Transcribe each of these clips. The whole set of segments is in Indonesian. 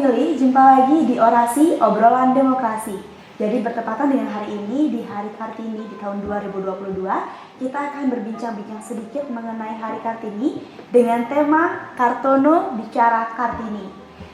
Pemilih, jumpa lagi di Orasi Obrolan Demokrasi. Jadi bertepatan dengan hari ini, di Hari Kartini di tahun 2022, kita akan berbincang-bincang sedikit mengenai Hari Kartini dengan tema Kartono Bicara Kartini.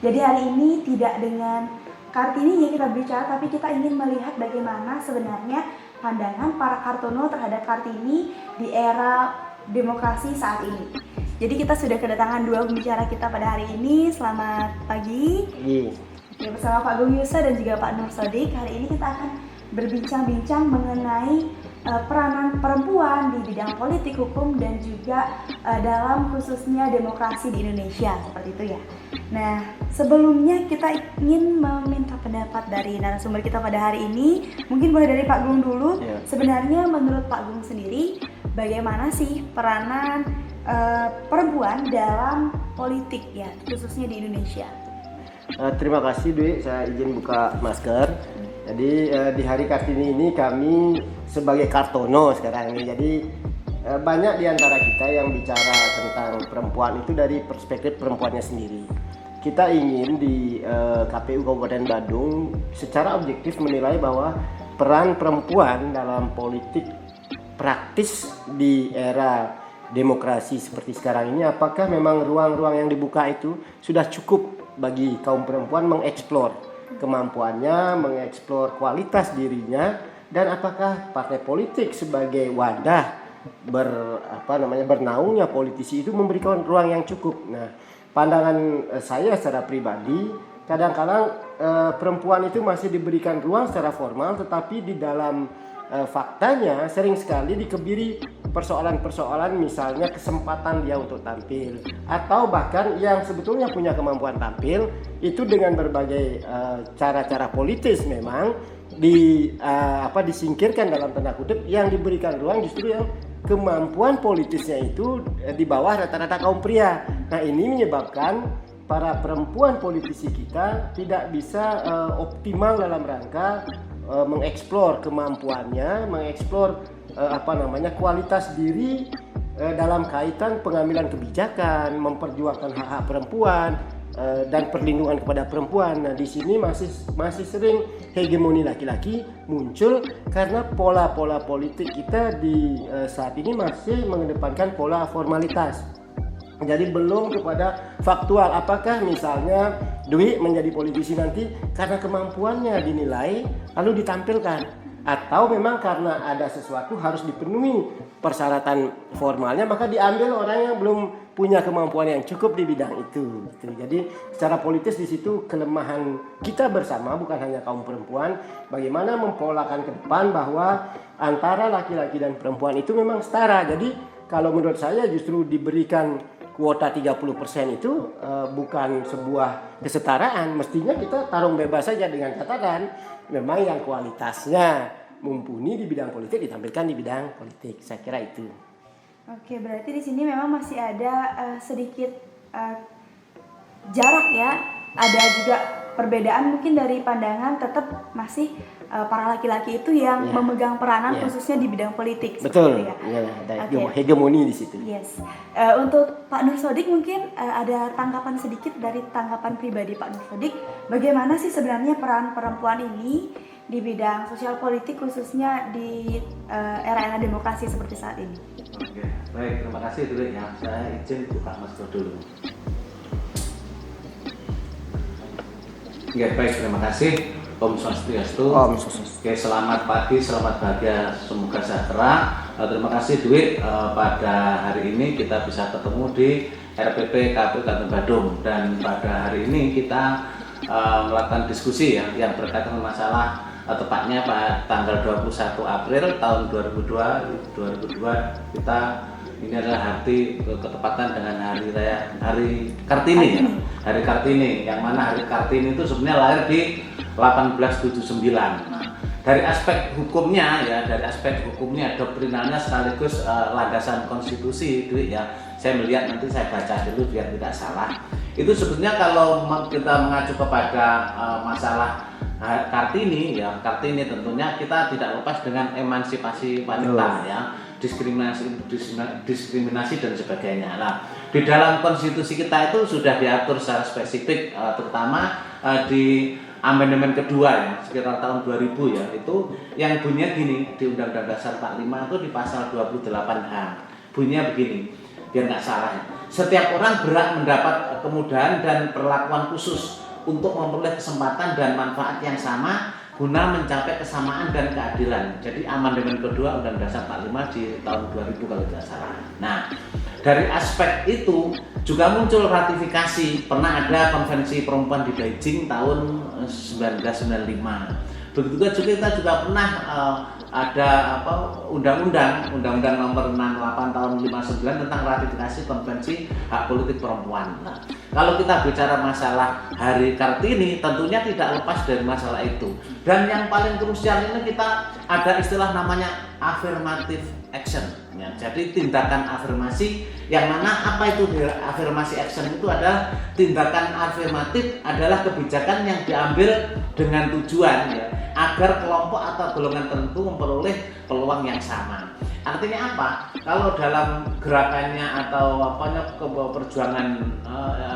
Jadi hari ini tidak dengan Kartini yang kita bicara, tapi kita ingin melihat bagaimana sebenarnya pandangan para Kartono terhadap Kartini di era demokrasi saat ini. Jadi kita sudah kedatangan dua pembicara kita pada hari ini. Selamat pagi. Oke, bersama Pak Gung Yusa dan juga Pak Nur Sodik. Hari ini kita akan berbincang-bincang mengenai peranan perempuan di bidang politik, hukum, dan juga dalam khususnya demokrasi di Indonesia, seperti itu ya. Nah, sebelumnya kita ingin meminta pendapat dari narasumber kita pada hari ini. Mungkin boleh dari Pak Gung dulu. Sebenarnya menurut Pak Gung sendiri, bagaimana sih peranan perempuan dalam politik ya, khususnya di Indonesia? Terima kasih Dwi, saya izin buka masker. Jadi di Hari Kartini ini kami sebagai Kartono sekarang ini, jadi banyak di antara kita yang bicara tentang perempuan itu dari perspektif perempuannya sendiri. Kita ingin di KPU Kabupaten Badung secara objektif menilai bahwa peran perempuan dalam politik praktis di era demokrasi seperti sekarang ini, apakah memang ruang-ruang yang dibuka itu sudah cukup bagi kaum perempuan mengeksplor kemampuannya, mengeksplor kualitas dirinya, dan apakah partai politik sebagai wadah bernaungnya politisi itu memberikan ruang yang cukup. Nah, pandangan saya secara pribadi, kadang-kadang perempuan itu masih diberikan ruang secara formal, tetapi di dalam faktanya sering sekali dikebiri persoalan-persoalan, misalnya kesempatan dia untuk tampil, atau bahkan yang sebetulnya punya kemampuan tampil itu dengan berbagai cara-cara politis memang disingkirkan dalam tanda kutip, yang diberikan ruang justru yang kemampuan politisnya itu di bawah rata-rata kaum pria. Nah, ini menyebabkan para perempuan politisi kita tidak bisa optimal dalam rangka mengeksplor kemampuannya, mengeksplor kualitas diri dalam kaitan pengambilan kebijakan, memperjuangkan hak-hak perempuan dan perlindungan kepada perempuan. Nah, di sini masih sering hegemoni laki-laki muncul karena pola-pola politik kita di saat ini masih mengedepankan pola formalitas. Jadi belum kepada faktual, apakah misalnya Dwi menjadi politisi nanti karena kemampuannya dinilai lalu ditampilkan, atau memang karena ada sesuatu harus dipenuhi persyaratan formalnya maka diambil orang yang belum punya kemampuan yang cukup di bidang itu. Jadi secara politis di situ kelemahan kita bersama, bukan hanya kaum perempuan, bagaimana mempolakan ke depan bahwa antara laki-laki dan perempuan itu memang setara. Jadi kalau menurut saya justru diberikan kuota 30% itu bukan sebuah kesetaraan. Mestinya kita tarung bebas saja dengan catatan memang yang kualitasnya mumpuni di bidang politik ditampilkan di bidang politik. Saya kira itu. Oke, berarti di sini memang masih ada sedikit jarak ya. Ada juga perbedaan mungkin dari pandangan, tetap masih para laki-laki itu yang memegang peranan khususnya di bidang politik. Betul. Ya, ada hegemoni di situ. Yes. Untuk Pak Nur Sodik mungkin ada tanggapan sedikit dari tanggapan pribadi Pak Nur Sodik. Bagaimana sih sebenarnya peran perempuan ini di bidang sosial politik khususnya di era-era demokrasi seperti saat ini? Oke, baik, terima kasih dulu ya. Saya izin buka masker dulu. Ya, baik, terima kasih. Om Swastiastu. Oke, selamat pagi, selamat bahagia, semoga sejahtera. Terima kasih Dwi, pada hari ini kita bisa ketemu di RPP KPU Kabupaten Badung, dan pada hari ini kita melakukan diskusi ya yang berkaitan dengan masalah tepatnya pada tanggal 21 April tahun 2002 kita ini adalah ketepatan dengan hari Kartini ya. Hari Kartini, yang mana hari Kartini itu sebenarnya lahir di 1879. Nah, dari aspek hukumnya doktrinalnya sekaligus landasan konstitusi itu ya. Saya melihat, nanti saya baca dulu biar tidak salah. Itu sebetulnya kalau kita mengacu kepada masalah Kartini ya, Kartini tentunya kita tidak lepas dengan emansipasi wanita ya. Diskriminasi dan sebagainya. Nah, di dalam konstitusi kita itu sudah diatur secara spesifik, terutama di amandemen kedua ya, sekitar tahun 2000 ya, itu yang bunyinya gini, di Undang-Undang Dasar 45 itu di pasal 28H. Bunyinya begini, biar nggak salah ya. Setiap orang berhak mendapat kemudahan dan perlakuan khusus untuk memperoleh kesempatan dan manfaat yang sama guna mencapai kesamaan dan keadilan. Jadi amandemen kedua Undang-Undang Dasar 45 di tahun 2000 kalau tidak salah. Nah, dari aspek itu juga muncul ratifikasi. Pernah ada konvensi perempuan di Beijing tahun 1995. Begitu juga kita juga pernah ada undang-undang nomor 68 tahun 59 tentang ratifikasi konvensi hak politik perempuan. Nah, kalau kita bicara masalah Hari Kartini tentunya tidak lepas dari masalah itu. Dan yang paling krusial ini kita ada istilah namanya affirmative action. Ya, jadi tindakan afirmasi yang mana apa itu afirmasi action itu adalah tindakan afirmatif adalah kebijakan yang diambil dengan tujuan ya, agar kelompok atau golongan tertentu memperoleh peluang yang sama. Artinya apa? Kalau dalam gerakannya atau perjuangan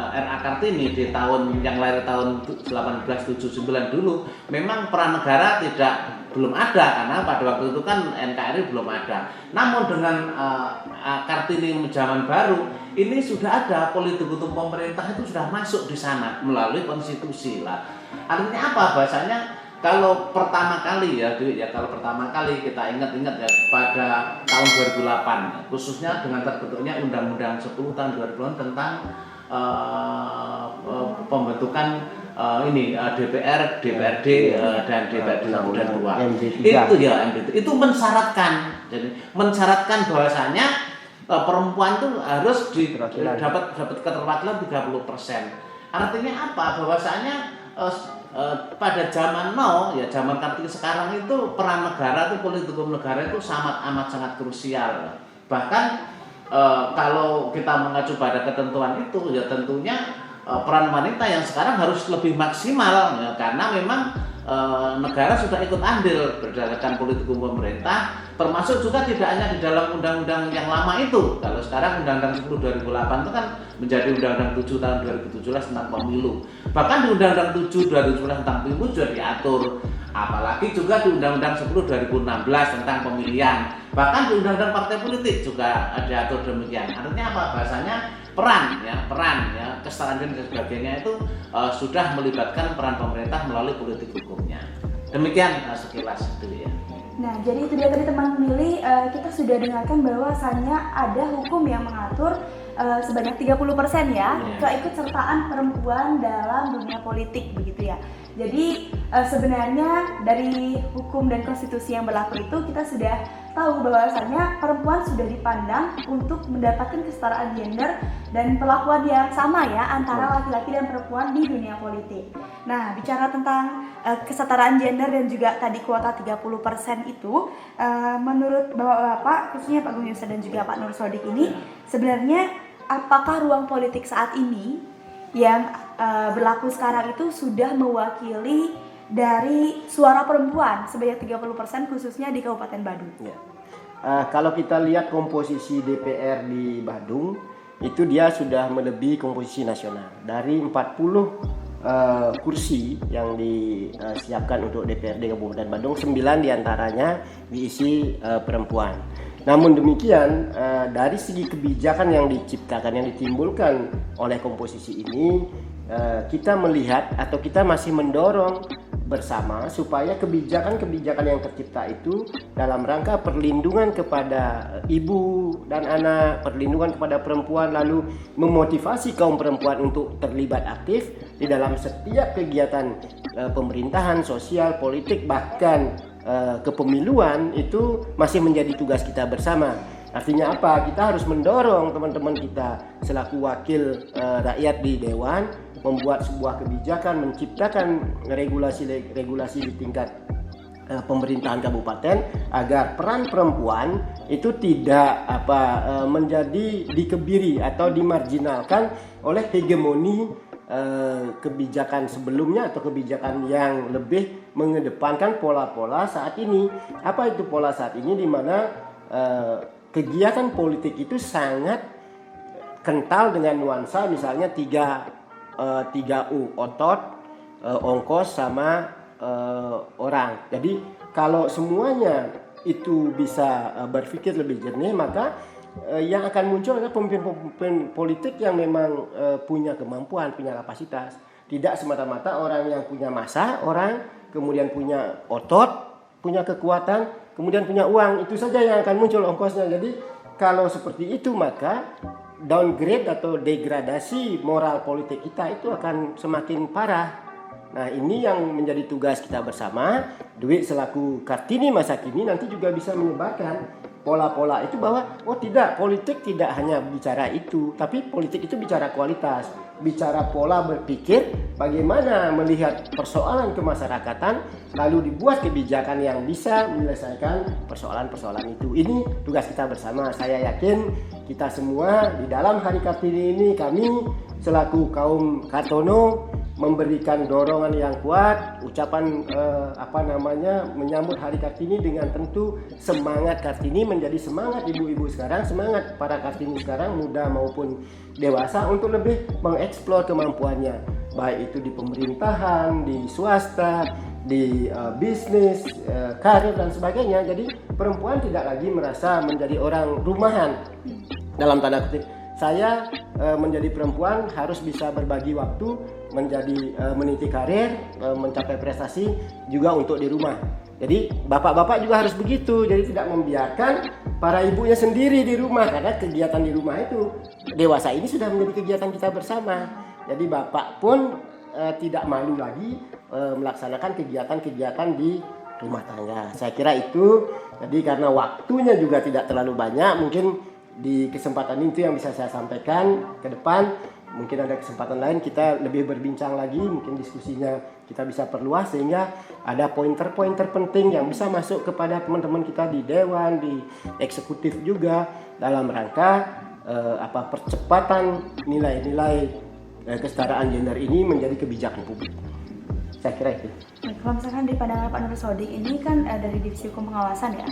RA Kartini di tahun yang lahir tahun 1879 dulu, memang peran negara belum ada karena pada waktu itu kan NKRI belum ada. Namun dengan Kartini zaman baru ini sudah ada politik hukum pemerintah itu sudah masuk di sana melalui konstitusi lah. Artinya apa bahasanya? Kalau pertama kali kalau pertama kali kita ingat-ingat ya pada tahun 2008 khususnya dengan terbentuknya Undang-Undang 10 tahun 2008 tentang pembentukan DPR, DPRD dan DPRD 1 dan 2. Itu ya itu mensyaratkan. Jadi mensyaratkan bahwasanya perempuan itu harus dapat keterwakilan 30%. Artinya apa? Bahwasanya pada zaman zaman Kartini sekarang itu peran negara itu politik hukum negara itu amat sangat krusial. Bahkan kalau kita mengacu pada ketentuan itu ya tentunya peran wanita yang sekarang harus lebih maksimal ya, karena memang negara sudah ikut andil berdasarkan politik hukum pemerintah, termasuk juga tidak hanya di dalam undang-undang yang lama itu. Kalau sekarang Undang-Undang 10 2008 itu kan menjadi Undang-Undang 7 tahun 2017 tentang pemilu. Bahkan di Undang-Undang 7 2011 tentang pemilu juga diatur. Apalagi juga di Undang-Undang 10 2016 tentang pemilihan. Bahkan di Undang-Undang partai politik juga diatur demikian. Artinya apa? Bahasanya peran ya kesetaraan dan sebagainya itu sudah melibatkan peran pemerintah melalui politik hukumnya. Demikian sekilas itu ya. Nah, jadi itu dia tadi teman pemilih, kita sudah dengarkan bahwasannya ada hukum yang mengatur sebanyak 30% ya keikutsertaan perempuan dalam dunia politik begitu ya. Jadi sebenarnya dari hukum dan konstitusi yang berlaku itu kita sudah tahu bahwasannya perempuan sudah dipandang untuk mendapatkan kesetaraan gender dan perlakuan yang sama ya antara laki-laki dan perempuan di dunia politik. Nah, bicara tentang kesetaraan gender dan juga tadi kuota 30% itu menurut Bapak-bapak khususnya Pak Gung Yusa dan juga Pak Nur Sodik ini sebenarnya apakah ruang politik saat ini yang berlaku sekarang itu sudah mewakili dari suara perempuan sebanyak 30% khususnya di Kabupaten Badung? Ya. Kalau kita lihat komposisi DPR di Badung itu dia sudah melebihi komposisi nasional. Dari 40 kursi yang disiapkan untuk DPRD Kabupaten Badung, 9 diantaranya diisi perempuan. Namun demikian dari segi kebijakan yang diciptakan, yang ditimbulkan oleh komposisi ini, kita melihat atau kita masih mendorong bersama supaya kebijakan-kebijakan yang tercipta itu dalam rangka perlindungan kepada ibu dan anak, perlindungan kepada perempuan, lalu memotivasi kaum perempuan untuk terlibat aktif di dalam setiap kegiatan pemerintahan, sosial, politik, bahkan kepemiluan itu masih menjadi tugas kita bersama. Artinya apa? Kita harus mendorong teman-teman kita selaku wakil rakyat di Dewan membuat sebuah kebijakan, menciptakan regulasi di tingkat pemerintahan kabupaten agar peran perempuan itu tidak menjadi dikebiri atau dimarginalkan oleh hegemoni kebijakan sebelumnya atau kebijakan yang lebih mengedepankan pola-pola saat ini. Apa itu pola saat ini, di mana kegiatan politik itu sangat kental dengan nuansa misalnya 3U, otot, ongkos sama orang. Jadi kalau semuanya itu bisa berpikir lebih jernih, maka yang akan muncul adalah pemimpin politik yang memang punya kemampuan, punya kapasitas. Tidak semata-mata orang yang punya massa, orang kemudian punya otot, punya kekuatan, kemudian punya uang, itu saja yang akan muncul ongkosnya. Jadi kalau seperti itu maka downgrade atau degradasi moral politik kita itu akan semakin parah. Nah, ini yang menjadi tugas kita bersama. Dwi selaku Kartini masa kini nanti juga bisa menyebarkan pola-pola itu, bahwa oh tidak, politik tidak hanya bicara itu, tapi politik itu bicara kualitas, bicara pola berpikir, bagaimana melihat persoalan kemasyarakatan, lalu dibuat kebijakan yang bisa menyelesaikan persoalan-persoalan itu. Ini tugas kita bersama. Saya yakin kita semua di dalam Hari Kartini ini, kami selaku kaum Kartono memberikan dorongan yang kuat, ucapan menyambut Hari Kartini dengan tentu semangat Kartini menjadi semangat ibu-ibu sekarang, semangat para Kartini sekarang, muda maupun dewasa, untuk lebih mengeksplor kemampuannya, baik itu di pemerintahan, di swasta, di bisnis, karir dan sebagainya. Jadi perempuan tidak lagi merasa menjadi orang rumahan dalam tanda kutip. Saya menjadi perempuan harus bisa berbagi waktu, menjadi meniti karir, mencapai prestasi juga untuk di rumah. Jadi bapak-bapak juga harus begitu. Jadi tidak membiarkan para ibunya sendiri di rumah, karena kegiatan di rumah itu dewasa ini sudah menjadi kegiatan kita bersama. Jadi bapak pun tidak malu lagi melaksanakan kegiatan-kegiatan di rumah tangga. Saya kira itu. Jadi karena waktunya juga tidak terlalu banyak, mungkin di kesempatan itu yang bisa saya sampaikan. Ke depan mungkin ada kesempatan lain kita lebih berbincang lagi, mungkin diskusinya kita bisa perluas sehingga ada pointer-pointer penting yang bisa masuk kepada teman-teman kita di dewan, di eksekutif juga, dalam rangka percepatan nilai-nilai kesetaraan gender ini menjadi kebijakan publik. Saya kira itu. Kalau misalkan di pandangan Pak Nur Sodik ini kan dari Divisi Hukum Pengawasan ya,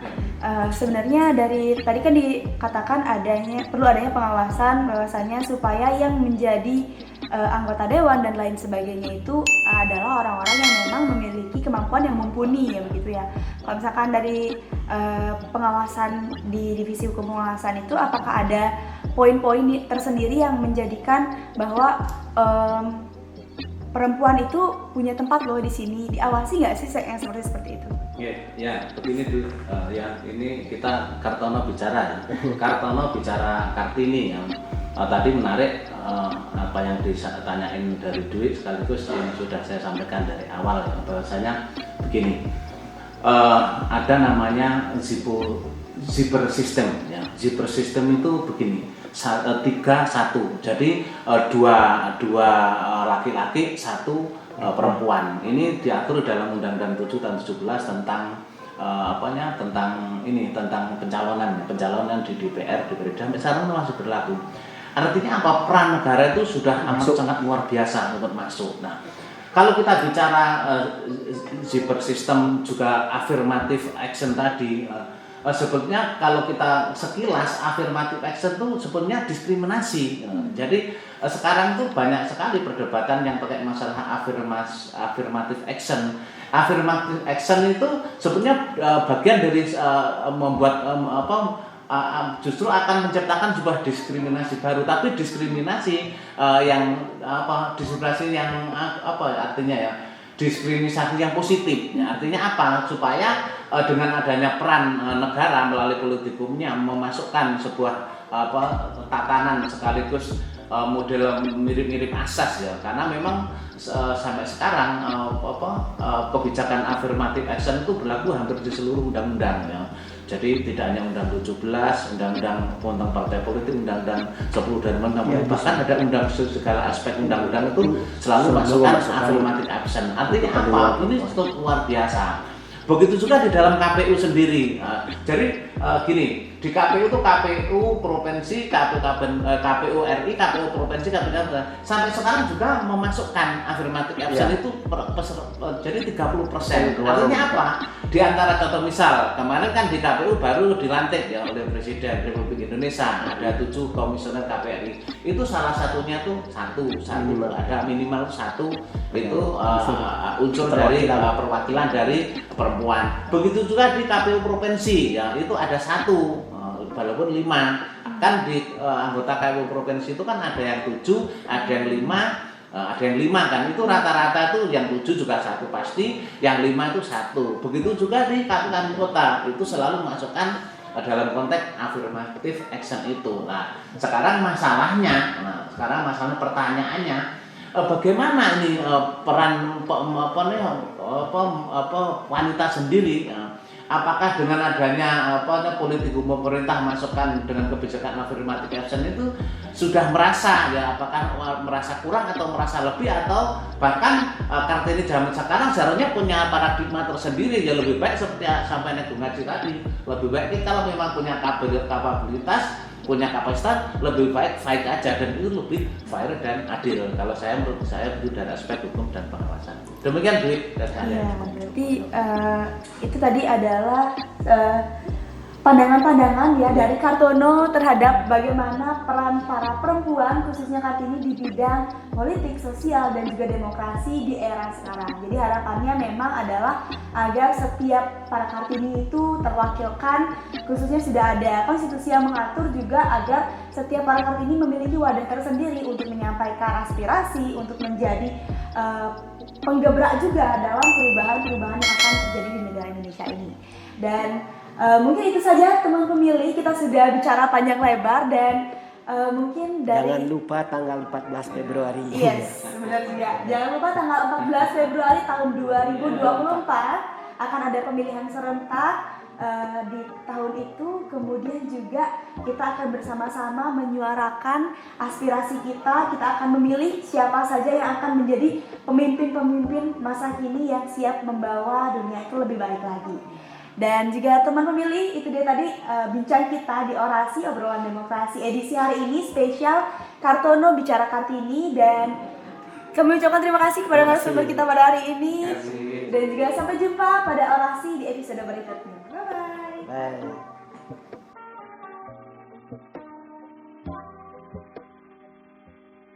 sebenarnya dari tadi kan dikatakan perlu adanya pengawasan, bahwasannya supaya yang menjadi anggota dewan dan lain sebagainya itu adalah orang-orang yang memang memiliki kemampuan yang mumpuni ya, begitu ya. Kalau misalkan dari pengawasan di Divisi Hukum Pengawasan itu, apakah ada poin-poin tersendiri yang menjadikan bahwa perempuan itu punya tempat loh di sini, diawasi nggak sih yang seperti itu? Ya, begini tuh, ini kita Kartono bicara, Kartono bicara Kartini yang tadi menarik apa yang ditanyain dari Dwi, sekaligus yang sudah saya sampaikan dari awal ya, bahwasanya begini, ada namanya zipper system ya. Zipper system itu begini, 3-1, jadi dua laki-laki, 1 perempuan. Ini diatur dalam Undang-Undang 7 tahun 17 tentang tentang pencalonan di DPR, sampai sekarang masih berlaku. Artinya apa? Peran negara itu sudah amat sangat luar biasa untuk masuk. Nah, kalau kita bicara zipper system juga affirmative action tadi, sebetulnya kalau kita sekilas affirmative action itu sebetulnya diskriminasi. Jadi sekarang tuh banyak sekali perdebatan yang pakai masalah affirmative action. Affirmative action itu sebetulnya bagian dari membuat justru akan menciptakan sebuah diskriminasi baru, tapi diskriminasi artinya ya, diskriminasi yang positif. Artinya apa? Supaya dengan adanya peran negara melalui politikumnya memasukkan sebuah tatanan sekaligus model mirip-mirip asas ya, karena memang sampai sekarang kebijakan affirmative action itu berlaku hampir di seluruh undang-undang ya. Jadi tidak hanya Undang 17, Undang-Undang tentang partai politik, Undang-Undang 10 dan bahkan ada segala aspek undang-undang itu selalu masukkan affirmative action. Artinya apa? Ini luar biasa. Begitu juga di dalam KPU sendiri. Jadi gini, Di KPU itu KPU provinsi, KPU RI, KPU provinsi, KPU sampai sekarang juga memasukkan affirmative action itu jadi 30%. Artinya apa? Di antara contoh misal kemarin kan di KPU baru dilantik ya oleh Presiden Republik Indonesia, ada 7 komisioner KPRI. Itu salah satunya tuh satu ada minimal satu itu unsur dari perwakilan dari perempuan. Begitu juga di KPU provinsi ya itu ada satu walaupun 5 kan di anggota KPU provinsi itu kan ada yang 7, ada yang 5, ada yang 5 kan itu rata-rata tuh yang 7 juga satu pasti, yang 5 itu satu. Begitu juga di kabupaten kota itu selalu masukkan dalam konteks affirmative action itu. Nah, sekarang masalahnya pertanyaannya bagaimana ini peran wanita sendiri? Apakah dengan adanya politik pemerintah masukkan dengan kebijakan affirmative action itu sudah merasa ya apakah merasa kurang atau merasa lebih atau bahkan Kartini zaman sekarang seharusnya punya paradigma tersendiri ya lebih baik seperti sampai Nek Ngaji tadi, lebih baik kita kalau memang punya kapabilitas, punya kapasitas lebih baik fight aja dan itu lebih fair dan adil. Kalau menurut saya itu dari aspek hukum dan pengawasan. Demikian Dwi. Iya, berarti itu tadi adalah pandangan-pandangan ya dari Kartono terhadap bagaimana peran para perempuan khususnya Kartini di bidang politik, sosial dan juga demokrasi di era sekarang. Jadi harapannya memang adalah agar setiap para Kartini itu terwakilkan, khususnya sudah ada konstitusi yang mengatur juga agar setiap para Kartini memiliki wadah tersendiri untuk menyampaikan aspirasi, untuk menjadi penggebrak juga dalam perubahan-perubahan yang akan terjadi di negara Indonesia ini. Dan mungkin itu saja teman pemilih, kita sudah bicara panjang lebar dan mungkin dari jangan lupa tanggal 14 Februari. Yes, benar juga. Jangan lupa tanggal 14 Februari tahun 2024 akan ada pemilihan serentak di tahun itu. Kemudian juga kita akan bersama-sama menyuarakan aspirasi kita. Kita akan memilih siapa saja yang akan menjadi pemimpin-pemimpin masa kini yang siap membawa dunia itu lebih baik lagi. Dan juga teman pemilih, itu dia tadi bincang kita di Orasi Obrolan Demokrasi edisi hari ini spesial Kartono Bicara Kartini. Dan kami ucapkan terima kasih kepada narasumber kita pada hari ini. Dan juga sampai jumpa pada Orasi di episode berikutnya. Bye-bye. Bye.